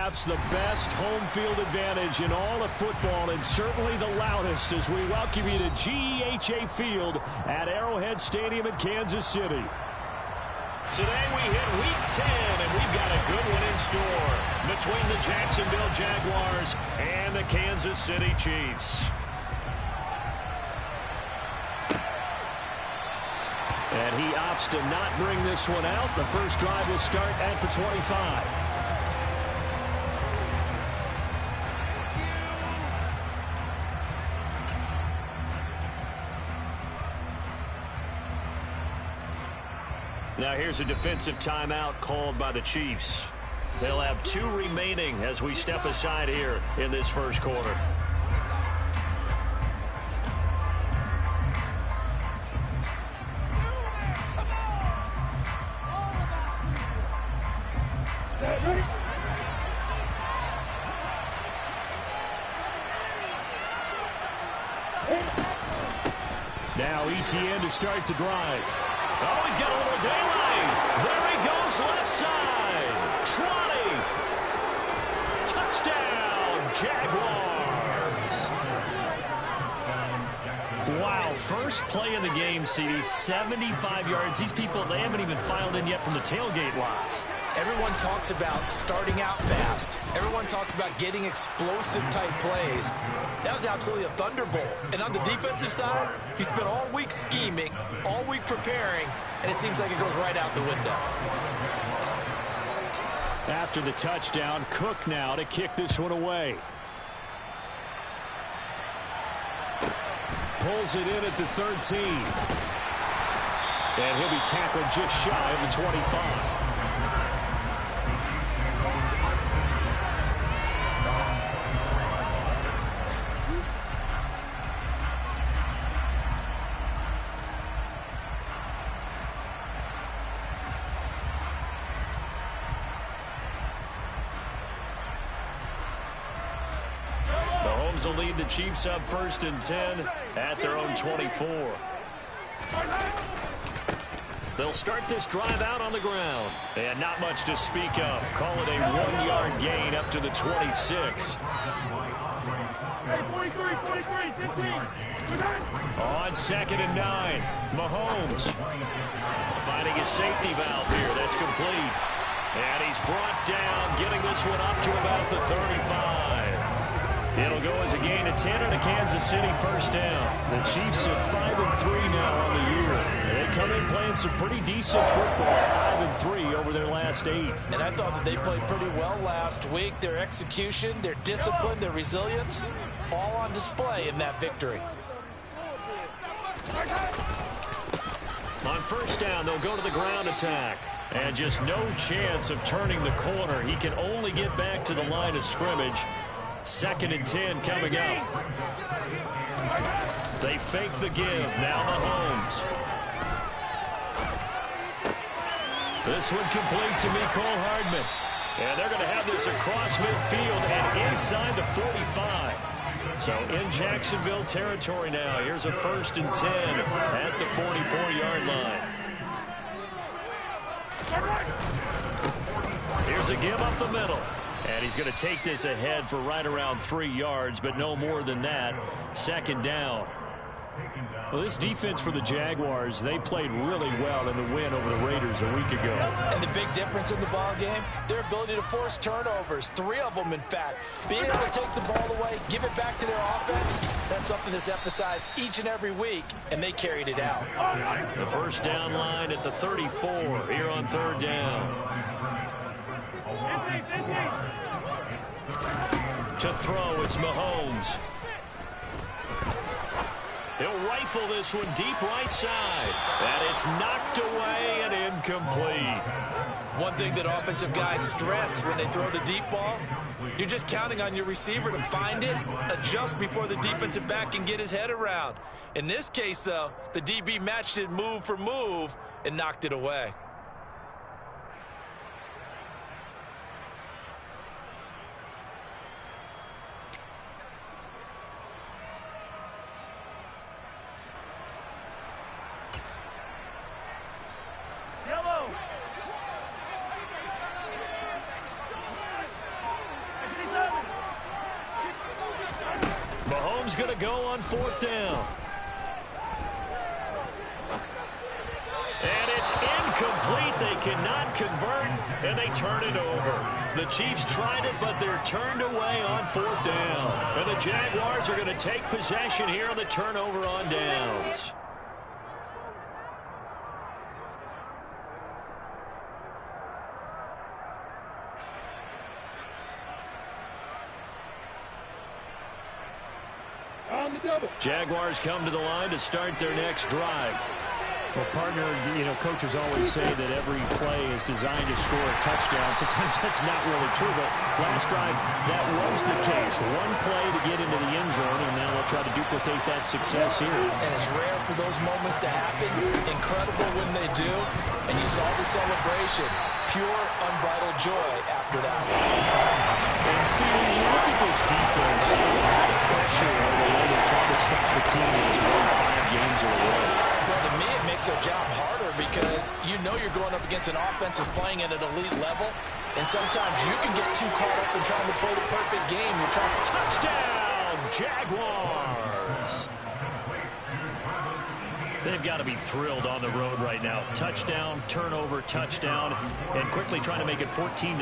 perhaps the best home field advantage in all of football, and certainly the loudest, as we welcome you to GEHA Field at Arrowhead Stadium in Kansas City. Today we hit Week 10, and we've got a good one in store between the Jacksonville Jaguars and the Kansas City Chiefs. And he opts to not bring this one out. The first drive will start at the 25. Now here's a defensive timeout called by the Chiefs. They'll have 2 remaining as we step aside here in this first quarter. Now ETN to start the drive. Oh, he's got a little daylight. There he goes, left side. 20. Touchdown, Jaguars. Wow, first play of the game, CD, 75 yards. These people, they haven't even filed in yet from the tailgate lots. Everyone talks about starting out fast. Everyone talks about getting explosive-type plays. That was absolutely a thunderbolt. And on the defensive side, he spent all week scheming, all week preparing, and it seems like it goes right out the window. After the touchdown, Cook now to kick this one away. Pulls it in at the 13. And he'll be tackled just shy of the 25. Will lead the Chiefs up 1st and 10 at their own 24. They'll start this drive out on the ground. And not much to speak of. Call it a 1-yard gain up to the 26. On 2nd and 9, Mahomes finding his safety valve here. That's complete. And he's brought down, getting this one up to about the 35. It'll go as a gain of 10 and a Kansas City first down. The Chiefs at 5-3 now on the year. They come in playing some pretty decent football, 5-3 over their last 8. And I thought that they played pretty well last week. Their execution, their discipline, their resilience, all on display in that victory. On first down, they'll go to the ground attack. And just no chance of turning the corner. He can only get back to the line of scrimmage. 2nd and 10 coming up. They fake the give. Now Mahomes. This one complete to Mecole Hardman. And they're going to have this across midfield and inside the 45. So in Jacksonville territory now. Here's a 1st and 10 at the 44-yard line. Here's a give up the middle. And he's going to take this ahead for right around 3 yards, but no more than that. 2nd down. Well, this defense for the Jaguars, they played really well in the win over the Raiders a week ago. And the big difference in the ball game, their ability to force turnovers, 3 of them, in fact. Being able to take the ball away, give it back to their offense, that's something that's emphasized each and every week, and they carried it out. The first down line at the 34 here on 3rd down. To throw, it's Mahomes. He'll rifle this one deep right side. And it's knocked away and incomplete. One thing that offensive guys stress when they throw the deep ball, you're just counting on your receiver to find it, adjust before the defensive back can get his head around. In this case, though, the DB matched it move for move and knocked it away. Mahomes going to go on 4th down. And it's incomplete. They cannot convert, and they turn it over. The Chiefs tried it, but they're turned away on 4th down. And the Jaguars are going to take possession here on the turnover on downs. Jaguars come to the line to start their next drive. Well, partner, coaches always say that every play is designed to score a touchdown. Sometimes that's not really true, but last drive, that was the case. One play to get into the end zone, and now they'll try to duplicate that success here. And it's rare for those moments to happen. Incredible when they do. And you saw the celebration. Pure, unbridled joy after that. And see, when you look at this defense, what kind of pressure are they under trying to stop the team that has won 5 games in a row? Well, to me, it makes their job harder because you know you're going up against an offense that's playing at an elite level, and sometimes you can get too caught up in trying to play the perfect game. You're trying to touchdown, Jaguars. They've got to be thrilled on the road right now. Touchdown, turnover, touchdown, and quickly trying to make it 14-0.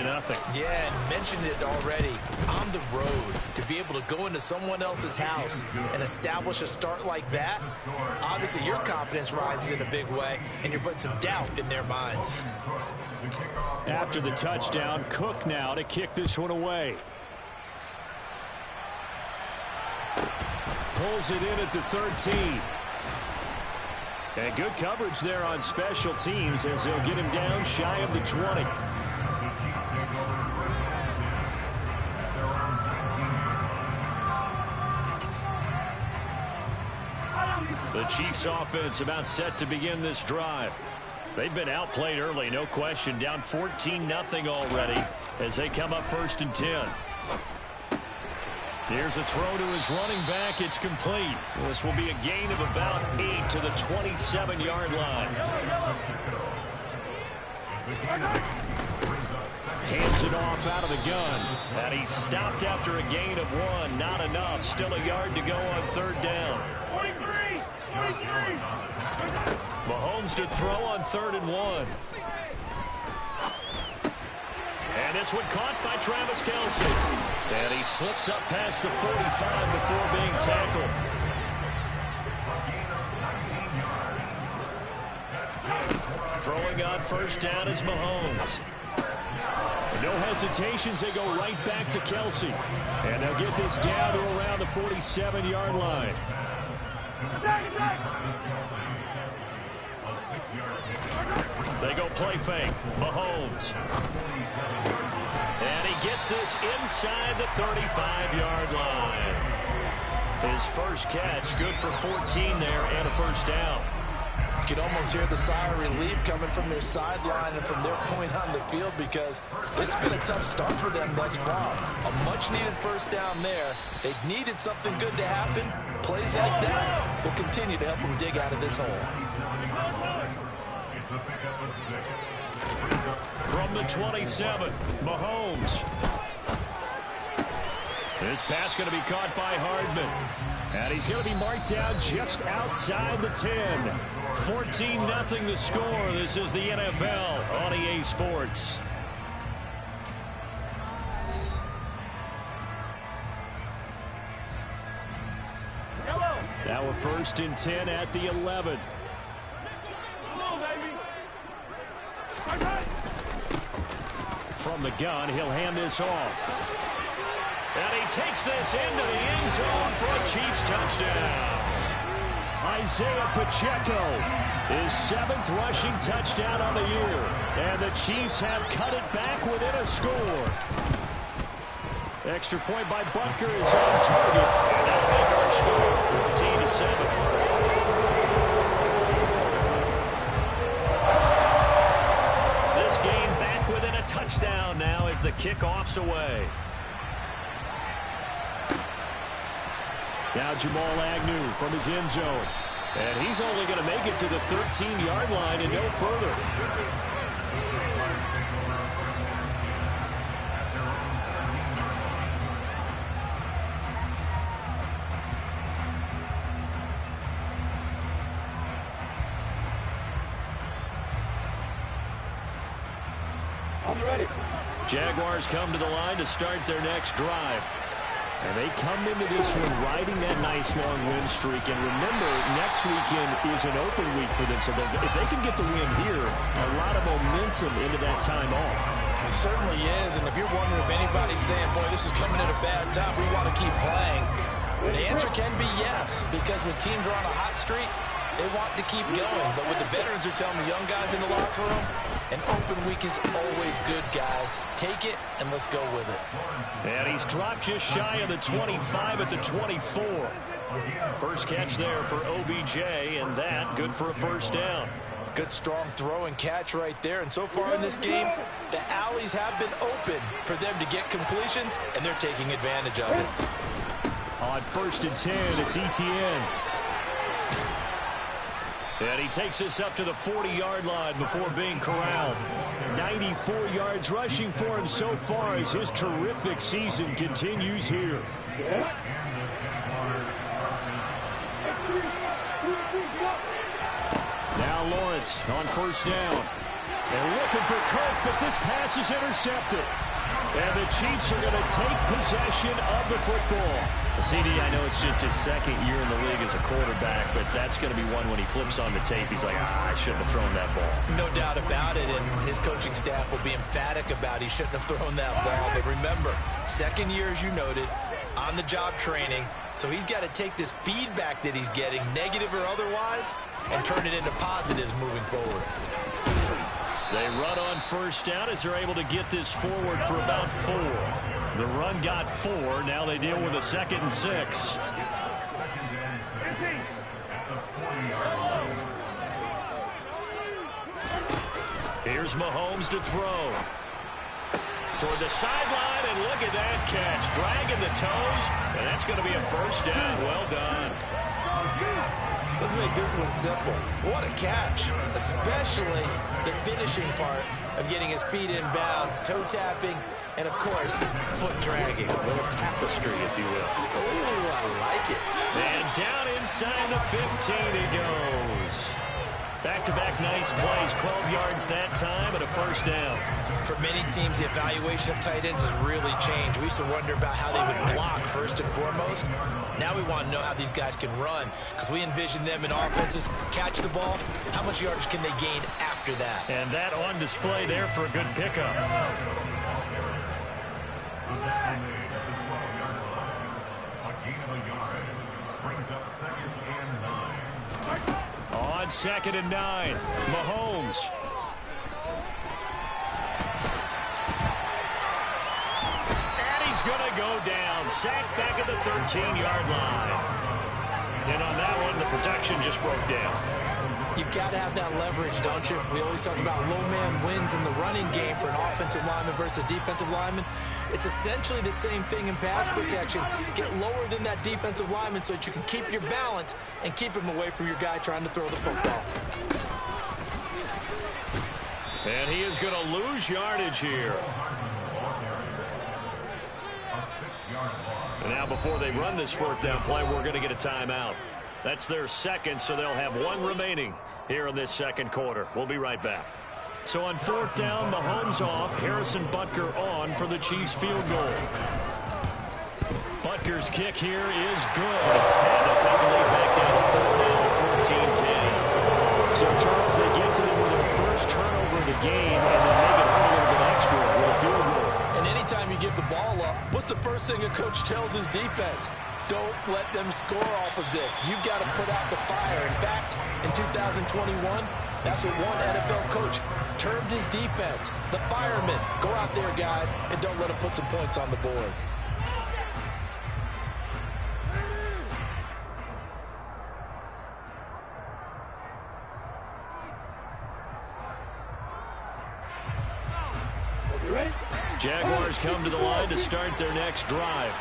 Yeah, and mentioned it already. On the road, to be able to go into someone else's house and establish a start like that, obviously your confidence rises in a big way, and you're putting some doubt in their minds. After the touchdown, Cook now to kick this one away. Pulls it in at the 13. And good coverage there on special teams as they'll get him down shy of the 20. The Chiefs offense about set to begin this drive. They've been outplayed early, no question. Down 14-0 already as they come up 1st and 10. Here's a throw to his running back. It's complete. This will be a gain of about 8 to the 27-yard line. Hands it off out of the gun. And he's stopped after a gain of 1. Not enough. Still a yard to go on 3rd down. 23. Mahomes to throw on 3rd and 1. And this one caught by Travis Kelce. And he slips up past the 45 before being tackled. Throwing on 1st down is Mahomes. No hesitations, they go right back to Kelce. And they'll get this down to around the 47-yard line. They go play fake. Mahomes. And he gets this inside the 35-yard line. His first catch, good for 14 there and a 1st down. You can almost hear the sigh of relief coming from their sideline and from their point on the field because it's been a tough start for them thus far. A much-needed 1st down there. They needed something good to happen. Plays like that will continue to help them dig out of this hole. From the 27, Mahomes. This pass going to be caught by Hardman. And he's going to be marked down just outside the 10. 14-0 the score. This is the NFL on EA Sports. Now a 1st and 10 at the 11. From the gun, he'll hand this off. And he takes this into the end zone for a Chiefs touchdown. Isaiah Pacheco, his 7th rushing touchdown on the year. And the Chiefs have cut it back within a score. Extra point by Butker is on target. And that'll make our score 14-7. This game back within a touchdown now as the kickoff's away. Now Jamal Agnew from his end zone. And he's only going to make it to the 13-yard line and no further. Jaguars come to the line to start their next drive. And they come into this one riding that nice long win streak. And remember, next weekend is an open week for them. So if they can get the win here, a lot of momentum into that time off. It certainly is. And if you're wondering if anybody's saying, boy, this is coming at a bad time, we want to keep playing, the answer can be yes. Because when teams are on a hot streak, they want to keep going. But what the veterans are telling the young guys in the locker room, an open week is always good, guys. Take it, and let's go with it. And he's dropped just shy of the 25 at the 24. First catch there for OBJ, and that good for a first down. Good, strong throw and catch right there. And so far in this game, the alleys have been open for them to get completions, and they're taking advantage of it. On 1st and 10, it's Etienne. And he takes us up to the 40-yard line before being corralled. 94 yards rushing for him so far as his terrific season continues here. Now Lawrence on 1st down. They're looking for Kirk, but this pass is intercepted. And the Chiefs are going to take possession of the football. CD, I know it's just his second year in the league as a quarterback, but that's going to be one when he flips on the tape. He's like, I shouldn't have thrown that ball. No doubt about it, and his coaching staff will be emphatic about he shouldn't have thrown that ball. But remember, second year, as you noted, on-the-job training, so he's got to take this feedback that he's getting, negative or otherwise, and turn it into positives moving forward. They run on 1st down as they're able to get this forward for about 4. The run got 4. Now they deal with a 2nd and 6. Here's Mahomes to throw. Toward the sideline, and look at that catch. Dragging the toes, and that's going to be a first down. Well done. Let's make this one simple. What a catch, especially the finishing part of getting his feet in bounds, toe tapping, and, of course, foot dragging. A little tapestry, if you will. Ooh, I like it. And down inside the 15 he goes. Back-to-back nice plays, 12 yards that time, and a first down. For many teams, the evaluation of tight ends has really changed. We used to wonder about how they would block first and foremost. Now we want to know how these guys can run, because we envision them in offenses catch the ball. How much yardage can they gain after that? And that on display there for a good pickup. On 2nd and 9, Mahomes. And he's going to go down. Sacked back at the 13-yard line. And on that one, the protection just broke down. You've got to have that leverage, don't you? We always talk about low man wins in the running game for an offensive lineman versus a defensive lineman. It's essentially the same thing in pass protection. Get lower than that defensive lineman so that you can keep your balance and keep him away from your guy trying to throw the football. And he is going to lose yardage here. And now before they run this 4th down play, we're going to get a timeout. That's their second, so they'll have 1 remaining here in this 2nd quarter. We'll be right back. So on 4th down, Mahomes off, Harrison Butker on for the Chiefs field goal. Butker's kick here is good. And they'll cut the lead back down to 4 now, 14-10. So, Charles, they get to them with their first turnover of the game, and then make it home a little bit extra with a field goal. And anytime you give the ball up, what's the first thing a coach tells his defense? Don't let them score off of this. You've got to put out the fire. In fact, in 2021, that's what one NFL coach termed his defense. The firemen. Go out there, guys, and don't let them put some points on the board. Jaguars come to the line to start their next drive.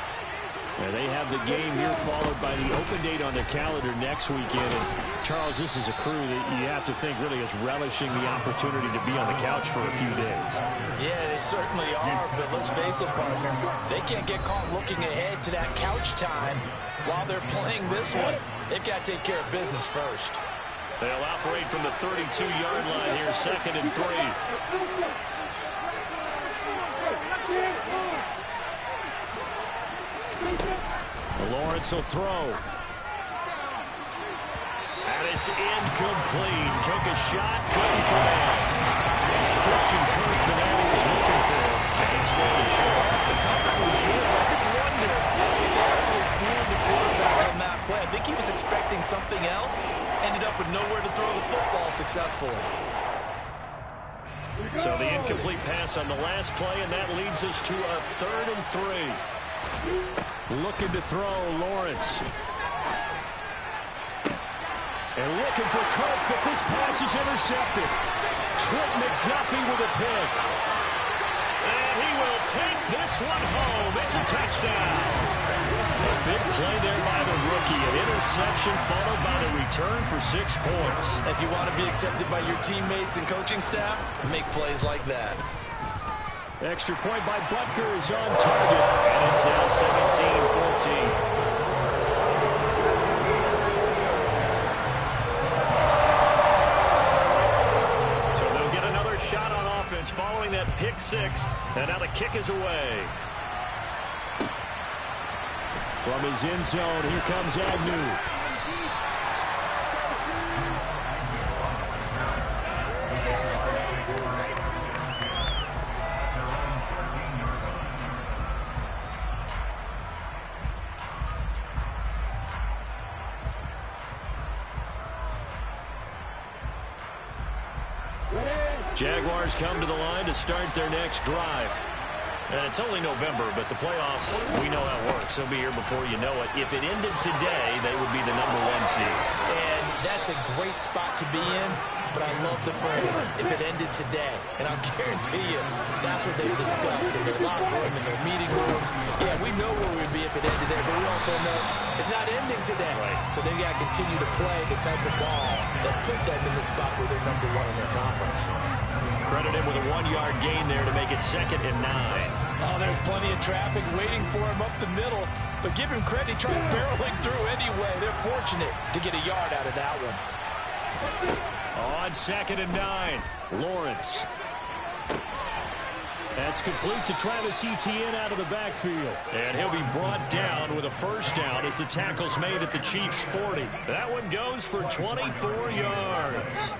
And they have the game here followed by the open date on their calendar next weekend. And Charles, this is a crew that you have to think really is relishing the opportunity to be on the couch for a few days. Yeah, they certainly are, but let's face it, partner. They can't get caught looking ahead to that couch time while they're playing this one. They've got to take care of business first. They'll operate from the 32-yard line here, 2nd and 3. Lawrence will throw. And it's incomplete. Took a shot, couldn't connect. Christian Kirk, the man he was looking for. And it's thrown short. The coverage was good, but I just wonder if they actually fooled the quarterback on that play. I think he was expecting something else. Ended up with nowhere to throw the football successfully. So the incomplete pass on the last play, and that leads us to a 3rd and 3. Looking to throw, Lawrence. And looking for Kirk, but this pass is intercepted. Trent McDuffie with a pick. And he will take this one home. It's a touchdown. A big play there by the rookie. An interception followed by the return for 6 points. If you want to be accepted by your teammates and coaching staff, make plays like that. Extra point by Butker is on target. And it's now 17-14. Following that pick 6, and now the kick is away. From his end zone, here comes Agnew. Jaguars come to the line to start their next drive. And it's only November, but the playoffs, we know how it works. They'll be here before you know it. If it ended today, they would be the #1 seed. And that's a great spot to be in, but I love the phrase, if it ended today. And I'll guarantee you, that's what they've discussed in their locker room, in their meeting rooms. Yeah, we know where we'd be if it ended today, but we also know it's not ending today. Right. So they've got to continue to play the type of ball that put them in the spot where they're #1 in their conference. Credit him with a 1-yard gain there to make it 2nd and 9. Oh, there's plenty of traffic waiting for him up the middle. But give him credit, he tried barreling through anyway. They're fortunate to get a yard out of that one. On 2nd and 9, Lawrence. That's complete to Travis Etienne out of the backfield. and he'll be brought down with a 1st down as the tackle's made at the Chiefs' 40. That one goes for 24 yards.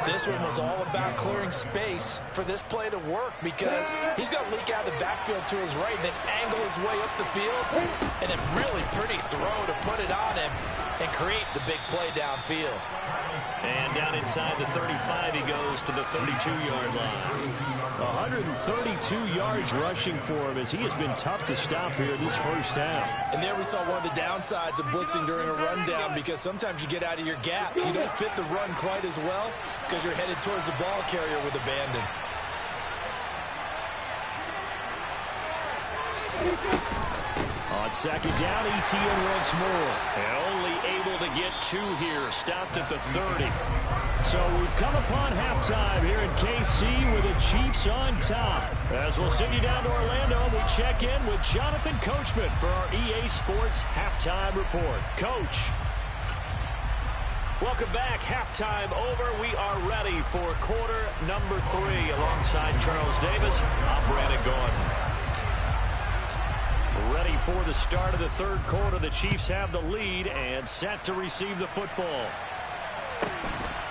This one was all about clearing space for this play to work because he's going to leak out of the backfield to his right and then angle his way up the field. And a really pretty throw to put it on him and create the big play downfield. And down inside the 35, he goes to the 32-yard line. 132 yards rushing for him as he has been tough to stop here this 1st half. And there we saw one of the downsides of blitzing during a rundown because sometimes you get out of your gaps. You don't fit the run quite as well because you're headed towards the ball carrier with abandon. On 2nd down, Etienne once more. And only able to get 2 here, stopped at the 30. So we've come upon halftime here in KC with the Chiefs on top. As we'll send you down to Orlando, we check in with Jonathan Coachman for our EA Sports Halftime Report. Coach. Welcome back. Halftime over. We are ready for quarter number 3. Alongside Charles Davis, I'm Brandon Gordon. Ready for the start of the 3rd quarter. The Chiefs have the lead and set to receive the football.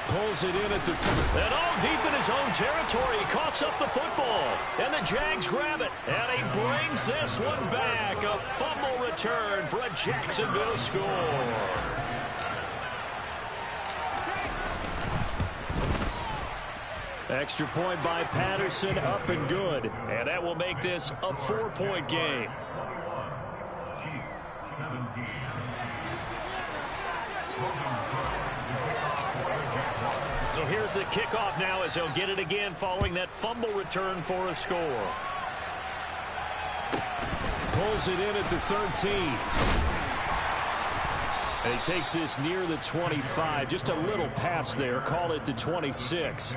Pulls it in at the... And all deep in his own territory. He coughs up the football. And the Jags grab it. And he brings this one back. A fumble return for a Jacksonville score. Extra point by Patterson, up and good. And that will make this a 4-point game. So here's the kickoff now as he'll get it again following that fumble return for a score. Pulls it in at the 13. And he takes this near the 25. Just a little pass there. Call it the 26.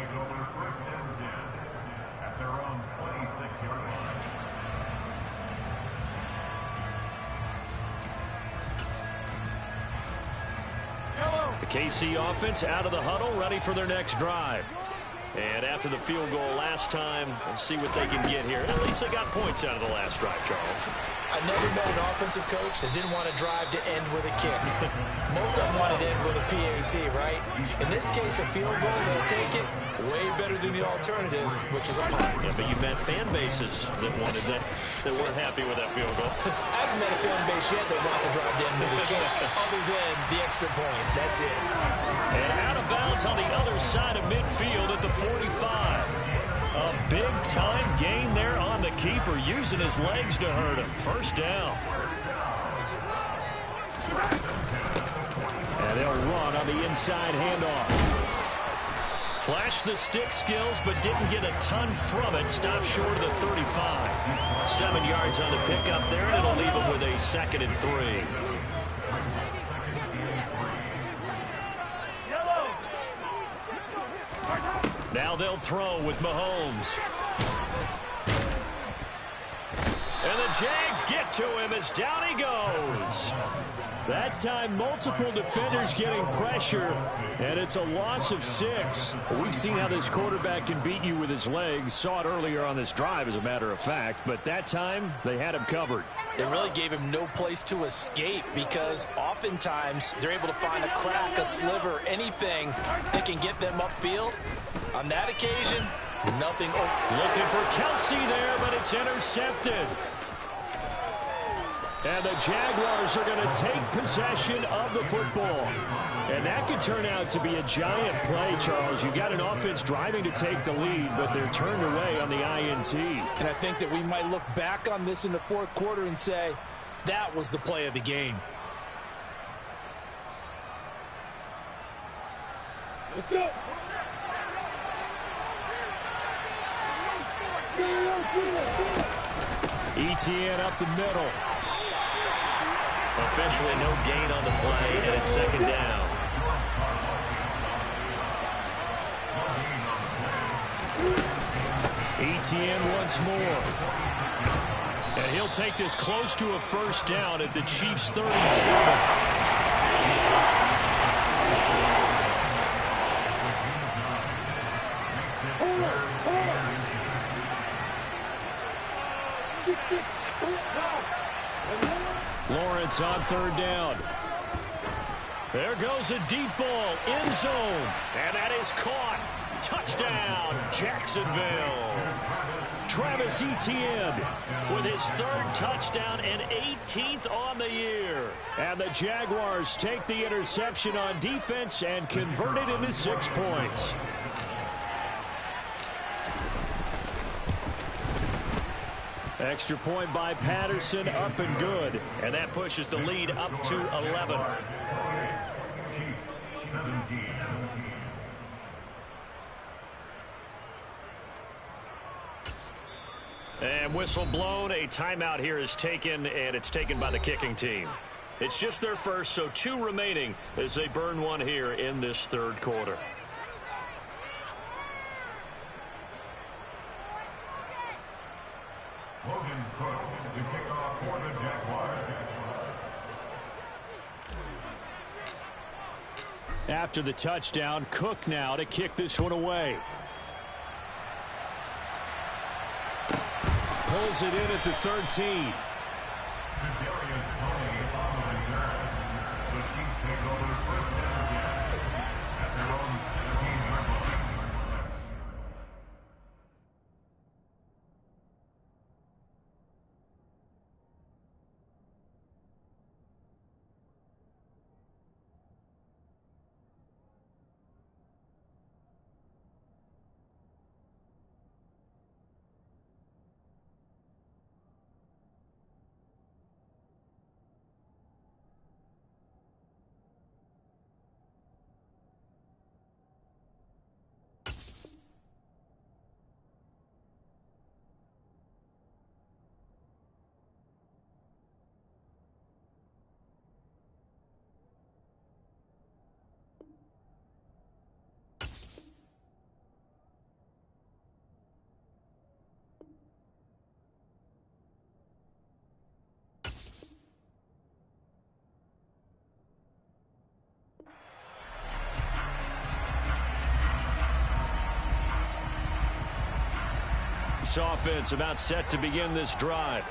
The KC offense out of the huddle, ready for their next drive. And after the field goal last time, we'll see what they can get here. At least they got points out of the last drive, Charles. I never met an offensive coach that didn't want to drive to end with a kick. Most of them wanted to end with a PAT, right? In this case, a field goal, they'll take it. Way better than the alternative, which is a punt. Yeah, but you met fan bases that wanted that, that weren't happy with that field goal. I haven't met a fan base yet that wants to drive to end with a kick, other than the extra point. That's it. And out of bounds on the other side of midfield at the 45. A big-time gain there on the keeper, using his legs to hurt him. First down. And they'll run on the inside handoff. Flashed the stick skills, but didn't get a ton from it. Stopped short of the 35. 7 yards on the pickup there, and it'll leave him with a 2nd and 3. Now they'll throw with Mahomes. And the Jags get to him as down he goes. That time, multiple defenders getting pressure, and it's a loss of 6. We've seen how this quarterback can beat you with his legs. Saw it earlier on this drive, as a matter of fact, but that time, they had him covered. They really gave him no place to escape because oftentimes they're able to find a crack, a sliver, anything that can get them upfield. On that occasion, nothing. Looking for Kelsey there, but it's intercepted. And the Jaguars are going to take possession of the football. And that could turn out to be a giant play, Charles. You've got an offense driving to take the lead, but they're turned away on the INT. And I think that we might look back on this in the fourth quarter and say, that was the play of the game. Let's go. ETN up the middle. Officially no gain on the play, and it's 2nd down. ETN once more. And he'll take this close to a first down at the Chiefs' 37. Lawrence on 3rd down. There goes a deep ball, end zone, and that is caught. Touchdown, Jacksonville. Travis Etienne with his 3rd touchdown and 18th on the year. And the Jaguars take the interception on defense and convert it into 6 points. Extra point by Patterson, up and good. And that pushes the lead up to 11. And whistle blown. A timeout here is taken, and it's taken by the kicking team. It's just their first, so 2 remaining as they burn one here in this 3rd quarter. After the touchdown, Cook now to kick this one away. Pulls it in at the 13. Chiefs offense about set to begin this drive.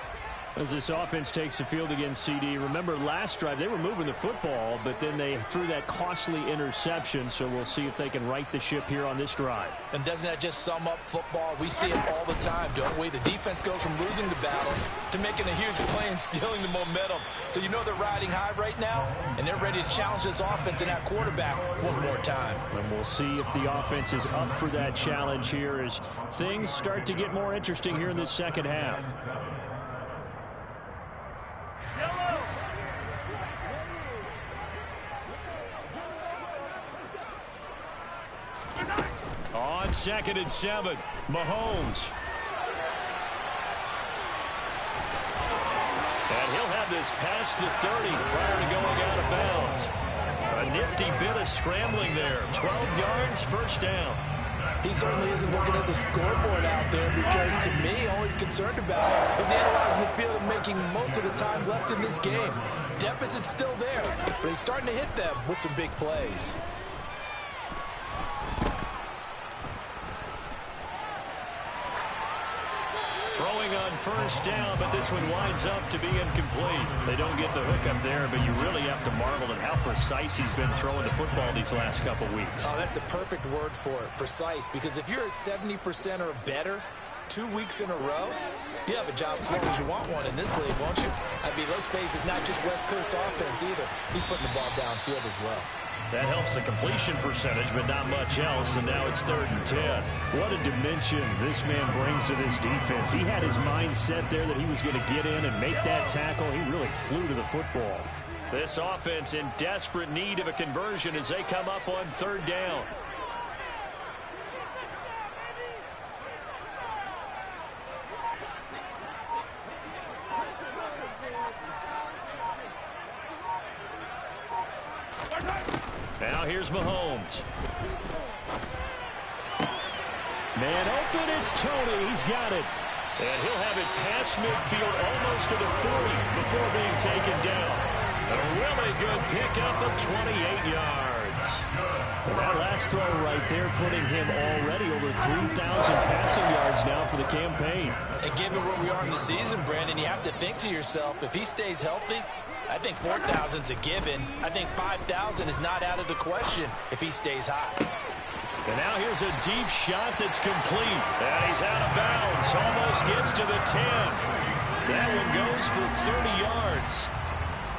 As this offense takes the field against CD, remember last drive they were moving the football, but then they threw that costly interception, so we'll see if they can right the ship here on this drive. And doesn't that just sum up football? We see it all the time, don't we? The defense goes from losing the battle to making a huge play and stealing the momentum. So you know they're riding high right now, and they're ready to challenge this offense and that quarterback one more time. And we'll see if the offense is up for that challenge here as things start to get more interesting here in this second half. On 2nd and 7, Mahomes. And he'll have this past the 30 prior to going out of bounds. A nifty bit of scrambling there. 12 yards, first down. He certainly isn't looking at the scoreboard out there because, to me, all he's concerned about is analyzing the field and making most of the time left in this game. Deficit's still there, but he's starting to hit them with some big plays. Throwing on first down, but this one winds up to be incomplete. They don't get the hook up there, but you really have to marvel at how precise he's been throwing the football these last couple weeks. Oh, that's the perfect word for it, precise, because if you're at 70% or better 2 weeks in a row, you have a job as long as you want one in this league, won't you? I mean, let's face it, it's not just West Coast offense either. He's putting the ball downfield as well. That helps the completion percentage, but not much else, and now it's 3rd and 10. What a dimension this man brings to this defense. He had his mind set there that he was going to get in and make that tackle. He really flew to the football. This offense in desperate need of a conversion as they come up on 3rd down. Now here's Mahomes. Man open, it's Tony. He's got it. And he'll have it past midfield almost to the 30 before being taken down. A really good pickup of 28 yards. And that last throw right there putting him already over 3,000 passing yards now for the campaign. And given where we are in the season, Brandon, you have to think to yourself, if he stays healthy, I think 4,000's a given. I think 5,000 is not out of the question if he stays high. And now here's a deep shot that's complete. And he's out of bounds. Almost gets to the 10. That one goes for 30 yards.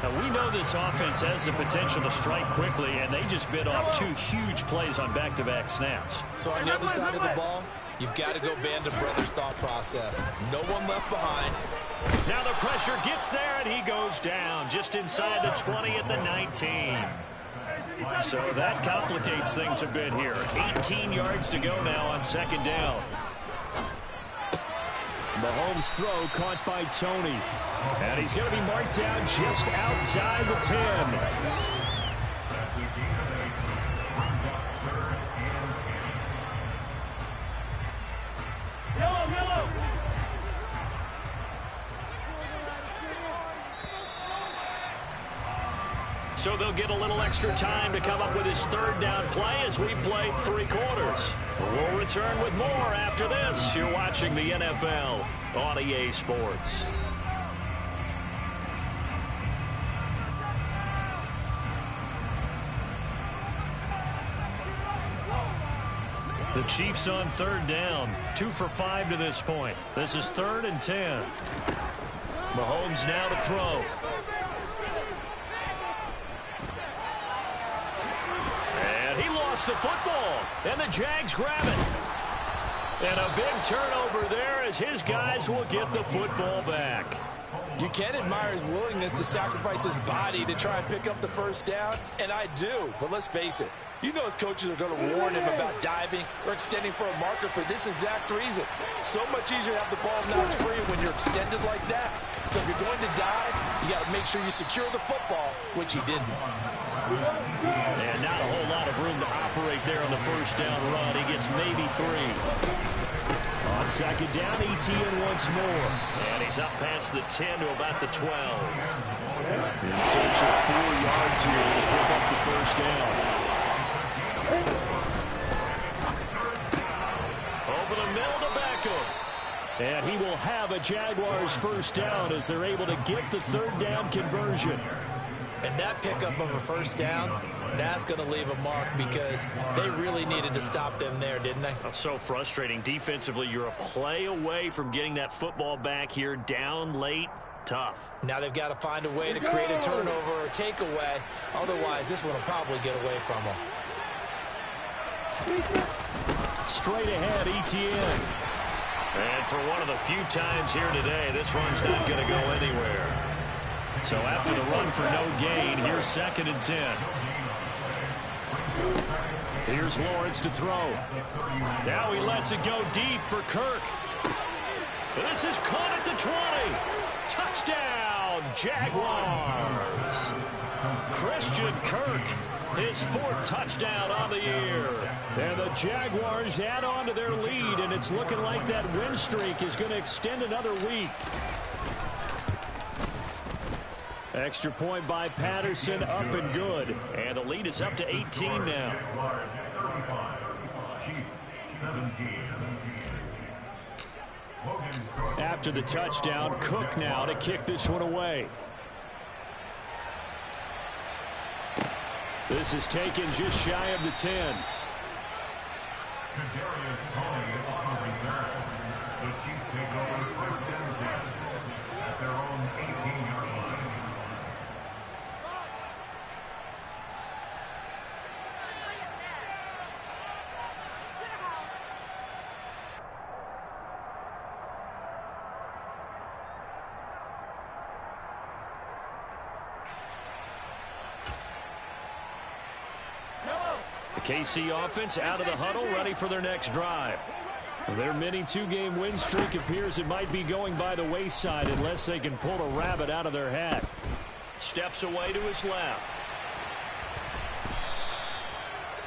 Now, we know this offense has the potential to strike quickly, and they just bit off 2 huge plays on back-to-back snaps. So on the other side of the ball, you've got to go Band of Brothers thought process. No one left behind. Now the pressure gets there, and he goes down just inside the 20 at the 19. So that complicates things a bit here. 18 yards to go now on 2nd down. Mahomes' throw caught by Tony. And he's going to be marked down just outside the 10. So they'll get a little extra time to come up with his 3rd down play as we played 3 quarters. We'll return with more after this. You're watching the NFL on EA Sports. The Chiefs on 3rd down. 2 for 5 to this point. This is 3rd and 10. Mahomes now to throw. The football, and the Jags grab it. And a big turnover there as his guys will get the football back. You can admire his willingness to sacrifice his body to try and pick up the first down, and I do, but let's face it. You know his coaches are going to warn him about diving or extending for a marker for this exact reason. So much easier to have the ball knocked free when you're extended like that. So if you're going to dive, you got to make sure you secure the football, which he didn't. And not a whole lot of room to operate there on the first down run. He gets maybe 3. On 2nd down, ETN once more. And he's up past the 10 to about the 12. In search of 4 yards here to pick up the first down. Over the middle to Beckham. And he will have a Jaguars first down as they're able to get the third down conversion. And that pickup of a first down, that's going to leave a mark because they really needed to stop them there, didn't they? Oh, so frustrating. Defensively, you're a play away from getting that football back here down late. Tough. Now they've got to find a way to create a turnover or a takeaway. Otherwise, this one will probably get away from them. Straight ahead, ETN. And for one of the few times here today, this run's not going to go anywhere. So after the run for no gain, here's 2nd and 10. Here's Lawrence to throw. Now he lets it go deep for Kirk. This is caught at the 20. Touchdown, Jaguars. Christian Kirk, his 4th touchdown on the year. And the Jaguars add on to their lead, and it's looking like that win streak is going to extend another week. Extra point by Patterson, up and good. And the lead is up to 18 now. After the touchdown, Cook now to kick this one away. This is taken just shy of the 10. The Chiefs take over 1st and 10 at their own 18-yard line. The KC offense out of the huddle, ready for their next drive. Their mini 2-game win streak appears it might be going by the wayside unless they can pull a rabbit out of their hat. Steps away to his left.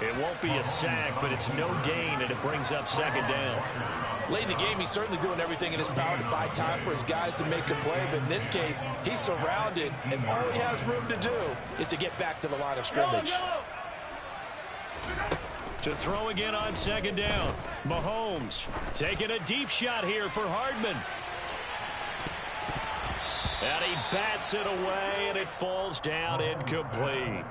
It won't be a sack, but it's no gain, and it brings up 2nd down. Late in the game, he's certainly doing everything in his power to buy time for his guys to make a play. But in this case, he's surrounded, and all he has room to do is to get back to the line of scrimmage. To throw again on 2nd down. Mahomes taking a deep shot here for Hardman. And he bats it away, and it falls down incomplete.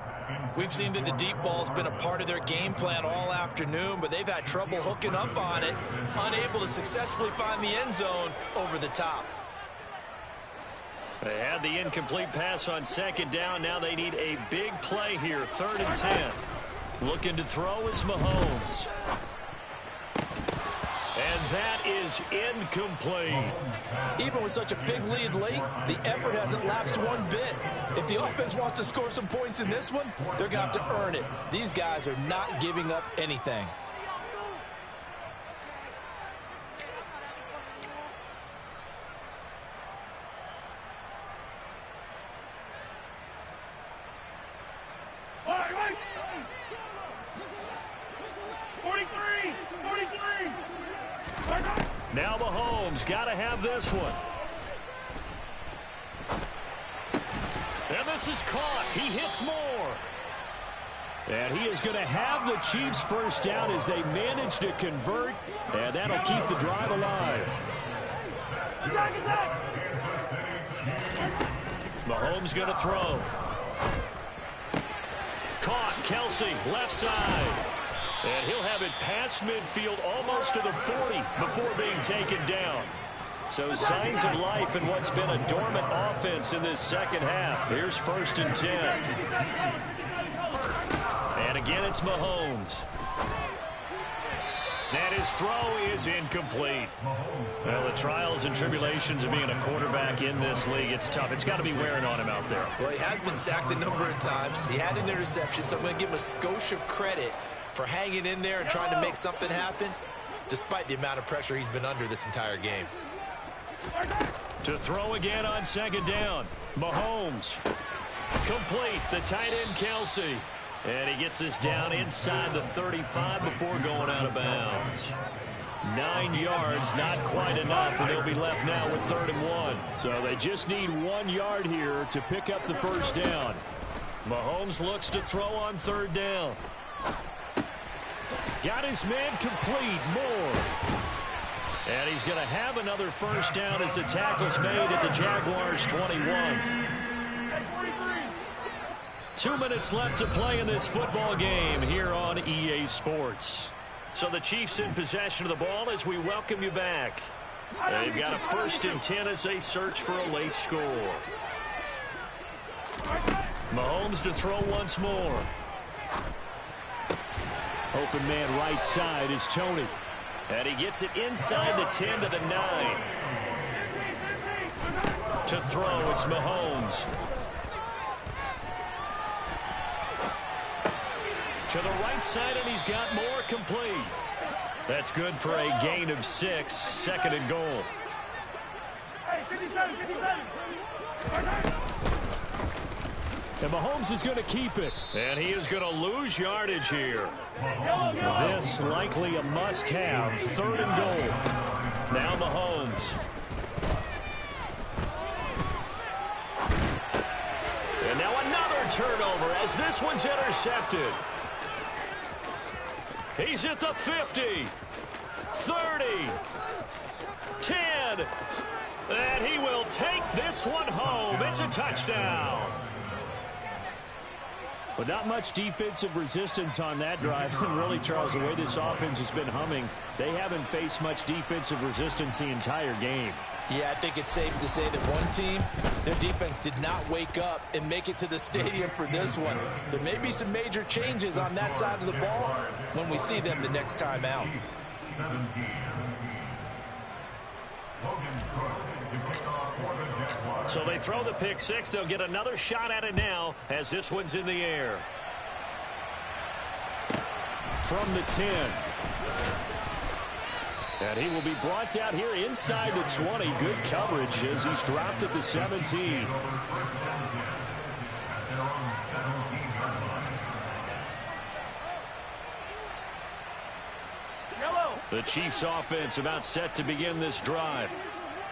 We've seen that the deep ball's been a part of their game plan all afternoon, but they've had trouble hooking up on it, unable to successfully find the end zone over the top. They had the incomplete pass on 2nd down. Now they need a big play here, 3rd and 10. Looking to throw is Mahomes. And that is incomplete. Even with such a big lead late, the effort hasn't lapsed one bit. If the offense wants to score some points in this one, they're going to have to earn it. These guys are not giving up anything. Now Mahomes got to have this one. And this is caught. He hits more. And he is going to have the Chiefs first down as they manage to convert. And that'll keep the drive alive. Mahomes going to throw. Caught. Kelsey, left side. And he'll have it past midfield almost to the 40 before being taken down. So signs of life in what's been a dormant offense in this second half. Here's 1st and 10. And again, it's Mahomes. And his throw is incomplete. Well, the trials and tribulations of being a quarterback in this league, it's tough. It's got to be wearing on him out there. Well, he has been sacked a number of times. He had an interception, so I'm going to give him a skosh of credit for hanging in there and trying to make something happen, despite the amount of pressure he's been under this entire game. To throw again on 2nd down. Mahomes. Complete. The tight end, Kelsey. And he gets this down inside the 35 before going out of bounds. 9 yards, not quite enough, and they'll be left now with 3rd and 1. So they just need 1 yard here to pick up the first down. Mahomes looks to throw on 3rd down. Got his man complete. Moore. And he's going to have another first down as the tackle's made at the Jaguars' 21. 2 minutes left to play in this football game here on EA Sports. So the Chiefs in possession of the ball as we welcome you back. They've got a 1st and 10 as they search for a late score. Mahomes to throw once more. Open man right side is Tony. And he gets it inside the 10 to the 9. To throw, it's Mahomes. To the right side, and he's got more, complete. That's good for a gain of 6, 2nd and goal. And Mahomes is going to keep it. And he is going to lose yardage here. This likely a must-have, 3rd and goal. Now Mahomes. And now another turnover as this one's intercepted. He's at the 50, 30, 10, and he will take this one home. It's a touchdown. But not much defensive resistance on that drive. And really, Charles, the way this offense has been humming, they haven't faced much defensive resistance the entire game. Yeah, I think it's safe to say that one team, their defense did not wake up and make it to the stadium for this one. There may be some major changes on that side of the ball when we see them the next time out. So they throw the pick six. They'll get another shot at it now as this one's in the air. From the 10. And he will be brought down here inside the 20. Good coverage as he's dropped at the 17. The Chiefs offense about set to begin this drive.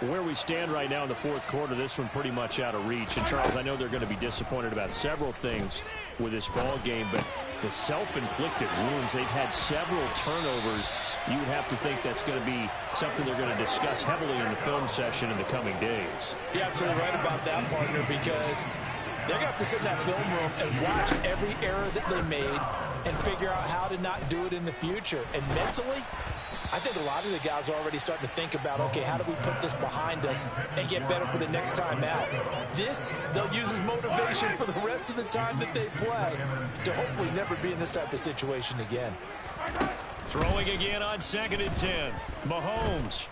Where we stand right now in the 4th quarter, this one pretty much out of reach. And, Charles, I know they're going to be disappointed about several things with this ball game, but the self-inflicted wounds, they've had several turnovers. You would have to think that's going to be something they're going to discuss heavily in the film session in the coming days. You're absolutely right about that, partner, because they're going to have to sit in that film room and watch every error that they made and figure out how to not do it in the future. And mentally, I think a lot of the guys are already starting to think about, okay, how do we put this behind us and get better for the next time out? This, they'll use as motivation for the rest of the time that they play to hopefully never be in this type of situation again. Throwing again on 2nd and 10. Mahomes.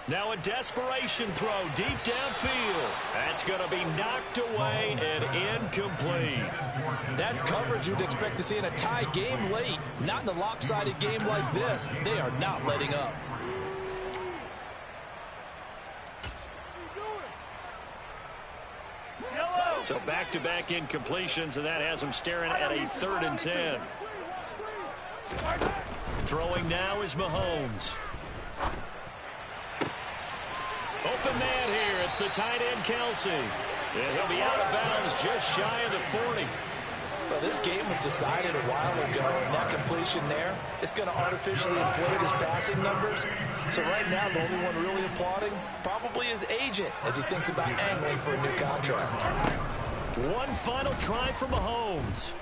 Now a desperation throw deep downfield. That's going to be knocked away and incomplete. That's coverage you'd expect to see in a tie game late. Not in a lopsided game like this. They are not letting up. So back-to-back incompletions, and that has them staring at a 3rd and 10. Throwing now is Mahomes. Open man here. It's the tight end, Kelsey. And he'll be out of bounds just shy of the 40. Well, this game was decided a while ago, and that completion there, it's going to artificially inflate his passing numbers. So right now, the only one really applauding probably his agent as he thinks about angling for a new contract. One final try for Mahomes.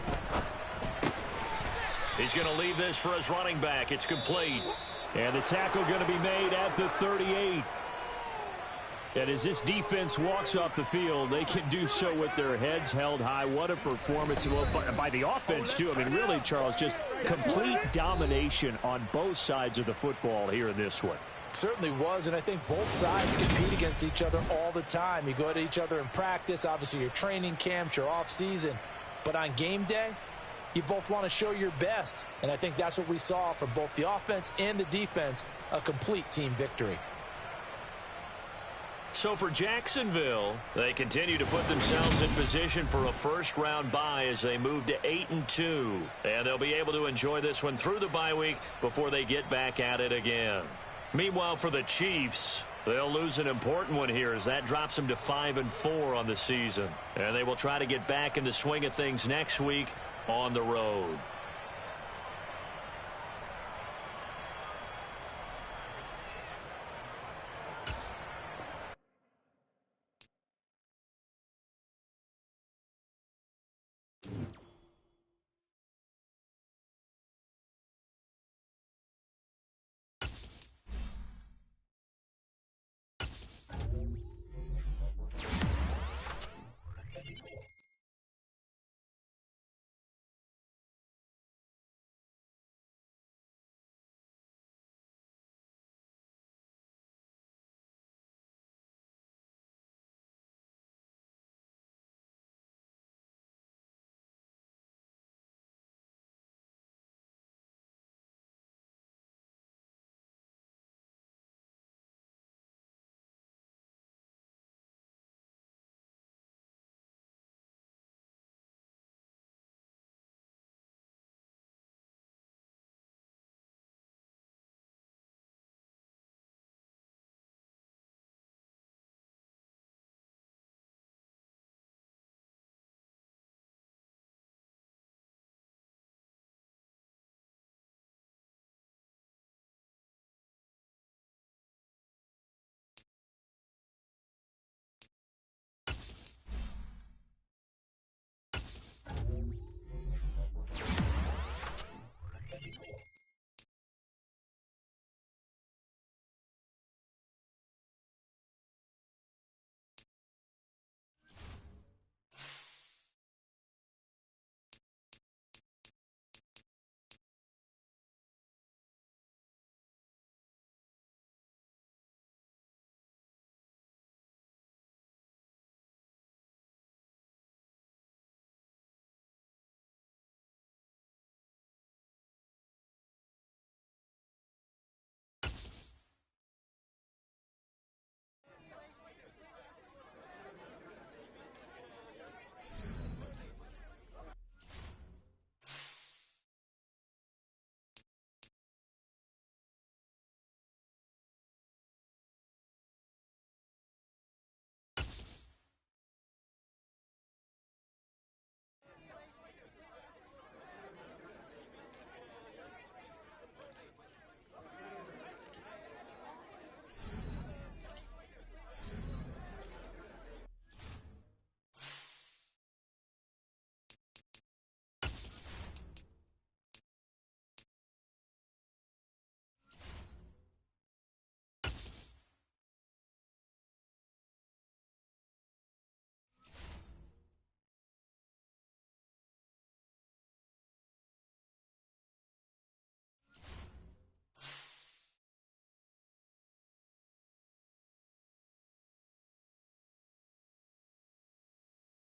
He's going to leave this for his running back. It's complete. And the tackle going to be made at the 38. And as this defense walks off the field, they can do so with their heads held high. What a performance by the offense, too. I mean, really, Charles, just complete domination on both sides of the football here in this one. Certainly was, and I think both sides compete against each other all the time. You go at each other in practice, obviously your training camps, your off-season. But on game day, you both want to show your best. And I think that's what we saw from both the offense and the defense, a complete team victory. So for Jacksonville, they continue to put themselves in position for a first-round bye as they move to 8-2. And they'll be able to enjoy this one through the bye week before they get back at it again. Meanwhile, for the Chiefs, they'll lose an important one here as that drops them to 5-4 on the season. And they will try to get back in the swing of things next week on the road.